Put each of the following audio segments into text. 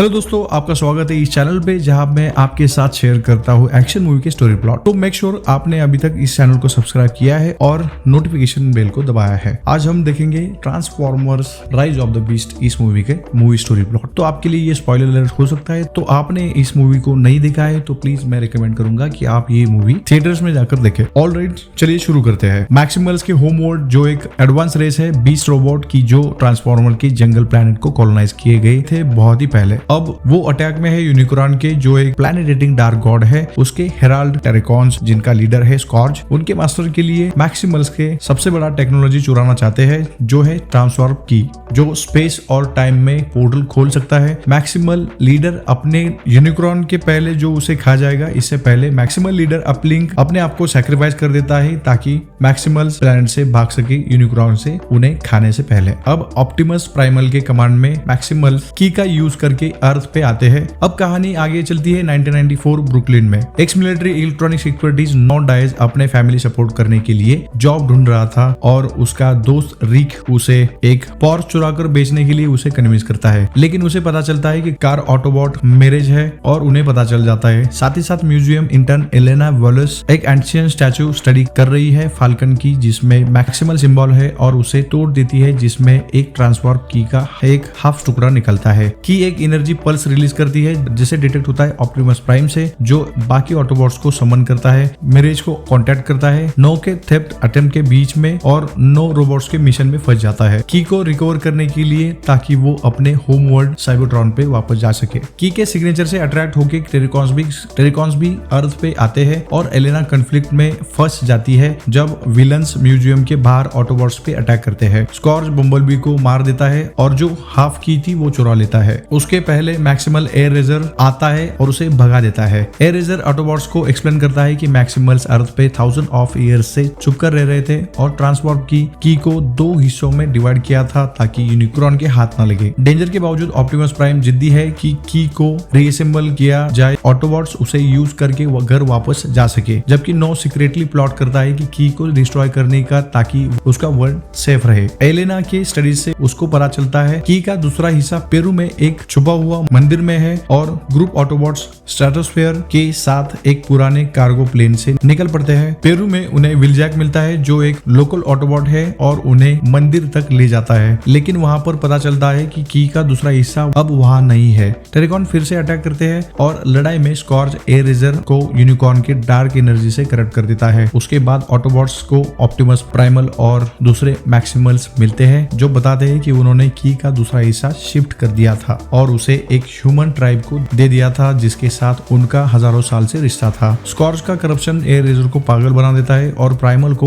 Hello दोस्तों, आपका स्वागत है इस चैनल पे जहां मैं आपके साथ शेयर करता हूं एक्शन मूवी के स्टोरी प्लॉट। तो मेक श्योर आपने अभी तक इस चैनल को सब्सक्राइब किया है और नोटिफिकेशन बेल को दबाया है। आज हम देखेंगे transformers rise of the beast इस मूवी के मूवी स्टोरी प्लॉट। तो आपके लिए ये स्पॉइलर अलर्ट हो सकता है, तो आपने इस मूवी को नहीं देखा है तो प्लीज मैं रिकमेंड करूंगा कि आप ये मूवी थिएटर्स में जाकर देखें। ऑलराइट, चलिए शुरू करते हैं। मैक्सिमल्स के होम वर्ल्ड जो एक एडवांस रेस है बीस्ट रोबोट की, जो ट्रांसफॉर्मर के जंगल प्लैनेट को कॉलोनाइज किए गए थे बहुत ही पहले। अब वो अटैक में है यूनिक्रॉन के, जो एक प्लैनेट ईटिंग डार्क गॉड है, उसके हेराल्ड टेरेकॉन्स जिनका लीडर है स्कॉर्च। उनके मास्टर के लिए मैक्सिमल्स के सबसे बड़ा टेक्नोलॉजी चुराना चाहते हैं, जो है ट्रांसफॉर्म की, जो स्पेस और टाइम में पोर्टल खोल सकता है। मैक्सिमल लीडर अपने यूनिक्रॉन के पहले जो उसे खा जाएगा, इससे पहले मैक्सिमल लीडर अपलिंक अपने आप को सैक्रिफाइस कर देता है ताकि मैक्सिमल्स प्लैनेट से भाग सके यूनिक्रॉन से उन्हें खाने से पहले। अब ऑप्टिमस प्राइमल के कमांड में मैक्सिमल की का यूज करके अर्थ पे आते हैं। अब कहानी आगे चलती है 1994 ब्रुकलिन में। Ex military electronic securities not dies अपने फैमिली सपोर्ट करने के लिए जॉब ढूंढ रहा था और उसका दोस्त रिक उसे एक पॉर्श चुराकर बेचने के लिए उसे कन्विंस करता है, लेकिन उसे पता चलता है कि कार ऑटोबॉट मैरिज है और उन्हें पता चल जाता है। साथ ही साथ म्यूजियम इंटर्न एलेना वॉलस एक एंशिएंट स्टैचू स्टडी कर रही है फाल्कन की, जिसमें मैक्सिमल सिंबल है और उसे तोड़ देती है, जिसमें एक ट्रांसफॉर्म की का एक हाफ टुकड़ा निकलता है। की एक एनर्जी पल्स रिलीज करती है जिसे डिटेक्ट होता है ऑप्टिमस प्राइम से, जो बाकी ऑटोबॉट्स को समन करता है, मैरिज को कांटेक्ट करता है। नो के थेफ्ट अटेम्प्ट के बीच में और नो रोबोट्स के मिशन में फंस जाता है की को रिकवर करने के लिए, ताकि वो अपने होम वर्ल्ड साइबरट्रॉन पे वापस जा सके। की के सिग्नेचर से अट्रैक्ट होकर टेरिकॉन्स भी अर्थ पे आते हैं और एलेना कॉन्फ्लिक्ट में फंस जाती है जब विलन्स म्यूजियम के बाहर ऑटोबॉट्स पे अटैक करते हैं। स्कॉर्च बम्बलबी को मार देता है और जो हाफ की थी वो चुरा लेता है। उसके पहले मैक्सिमल एयर रेजर आता है और उसे भगा देता है। एयर रेजर ऑटोबॉट्स को एक्सप्लेन करता है कि मैक्सिमल्स अर्थ पे 1000 ऑफ ईयर्स से चुपकर रह रहे थे और ट्रांसफॉर्म की को 2 हिस्सों में डिवाइड किया था ताकि यूनिक्रॉन के हाथ न लगे। डेंजर के बावजूद ऑप्टिमस प्राइम जिद्दी है कि की को रीअसेंबल किया जाए, ऑटोबॉट्स उसे यूज करके वो घर वापस जा सके, जबकि नो सीक्रेटली प्लॉट करता है कि की को डिस्ट्रॉय करने का ताकि उसका वर्ल्ड सेफ रहे। एलेना के स्टडीज से उसको पता चलता है की का दूसरा हिस्सा पेरू में एक छुपा हुआ मंदिर में है और ग्रुप ऑटोबॉट्स स्ट्रेटोस्फेयर के साथ एक पुराने कार्गो प्लेन से निकल पड़ते हैं। पेरू में उन्हें विलजैक मिलता है, जो एक लोकल ऑटोबॉट है और उन्हें मंदिर तक ले जाता है, लेकिन वहां पर पता चलता है कि की का दूसरा हिस्सा अब वहां नहीं है। टेरिकॉन फिर से अटैक करते हैं और लड़ाई में स्कॉर्च एयर रेजर को यूनिकॉर्न के डार्क एनर्जी से करप्ट कर देता है। उसके बाद ऑटोबॉट्स को ऑप्टिमस प्राइमल और दूसरे मैक्सिमल्स मिलते हैं, जो बताते हैं कि उन्होंने की का दूसरा हिस्सा शिफ्ट कर दिया था और उसे एक ह्यूमन ट्राइब को दे दिया था, जिसके साथ उनका हजारों साल से रिश्ता था। स्कॉर्च का करप्शन एयर रेजर को पागल बना देता है और प्राइमल को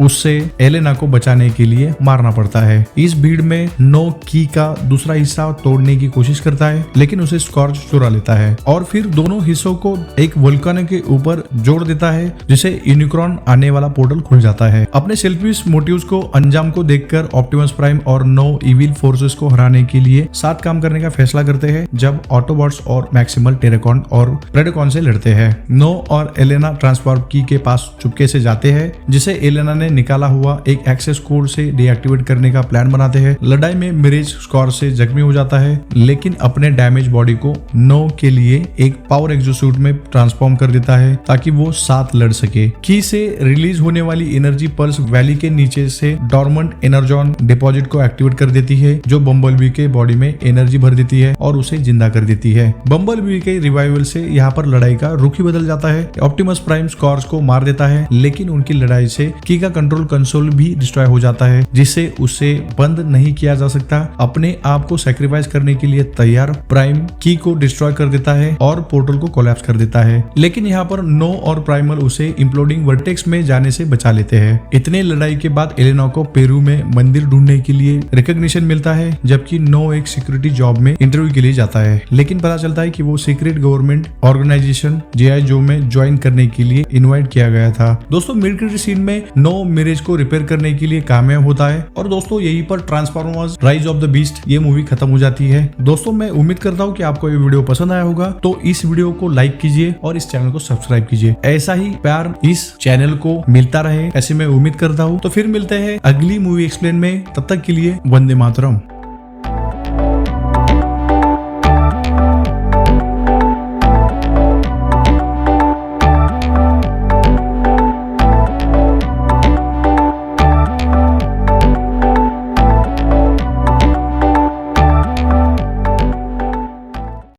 उससे एलेना को बचाने के लिए मारना पड़ता है। इस भीड़ में नो की का दूसरा हिस्सा तोड़ने की कोशिश करता है, लेकिन उसे स्कॉर्च चुरा लेता है और फिर दोनों हिस्सों को एक वोल्केनो के ऊपर जोड़ देता है, जिसे यूनिक्रॉन आने वाला पोर्टल खुल जाता है। अपने सेल्फिश मोटिव्स को अंजाम को देखकर ऑप्टिमस प्राइम और नो इविल फोर्सेस को हराने के लिए साथ काम करने का फैसला करते हैं, जब ऑटोबॉट्स और मैक्सिमल टेरिकॉन और प्रेडेकॉन से लड़ते हैं। नो और एलेना ट्रांसफॉर्म की के पास चुपके से जाते हैं, जिसे एलेना ने निकाला हुआ एक एक्सेस कोड से डीएक्टिवेट करने का प्लान बनाते हैं। लड़ाई में मिरेज स्कॉर्च से जख्मी हो जाता है, लेकिन अपने डैमेज बॉडी को नो के लिए एक पावर एक्सोसूट में ट्रांसफॉर्म कर देता है ताकि वो साथ लड़ सके। की से रिलीज होने वाली एनर्जी पल्स वैली के नीचे से डॉर्मेंट एनर्जॉन डिपॉजिट को एक्टिवेट कर देती है, जो बम्बलबी के बॉडी में एनर्जी भर देती है और उसे जिंदा कर देती है। बम्बलबी के रिवाइवल से यहाँ पर लड़ाई का रुख ही बदल जाता है। ऑप्टिमस प्राइम स्कॉर्च को मार देता है, लेकिन उनकी लड़ाई से की का कंट्रोल कंसोल भी डिस्ट्रॉय हो जाता है, जिससे उसे बंद नहीं किया जा सकता। अपने आप को सैक्रिफाइस करने के लिए तैयार प्राइम की को डिस्ट्रॉय कर देता है और पोर्टल को कोलैप्स कर देता है, लेकिन यहाँ पर नो और प्राइमल उसे इम्प्लोडिंग वर्टेक्स में जाने से बचा लेते हैं। इतने लड़ाई के बाद एलेना को पेरू में मंदिर ढूंढने के लिए रिकॉग्निशन मिलता है, जबकि नो एक सिक्योरिटी जॉब में इंटरव्यू के लिए जाता है, लेकिन पता चलता है कि वो सीक्रेट गवर्नमेंट ऑर्गेनाइजेशन G.I. जो में ज्वाइन करने के लिए इनवाइट किया गया था। दोस्तों मिड क्रेडिट सीन में नो मैरिज को रिपेयर करने के लिए कामयाब होता है और दोस्तों यहीं पर transformers rise of the beast ये मूवी खत्म हो जाती है। दोस्तों मैं उम्मीद करता हूँ कि आपको ये वीडियो पसंद आया होगा, तो इस वीडियो को लाइक कीजिए और इस चैनल को सब्सक्राइब कीजिए। ऐसा ही प्यार इस चैनल को मिलता रहे ऐसे मैं उम्मीद करता हूँ। तो फिर मिलते हैं अगली मूवी एक्सप्लेन में, तब तक के लिए वंदे मातरम।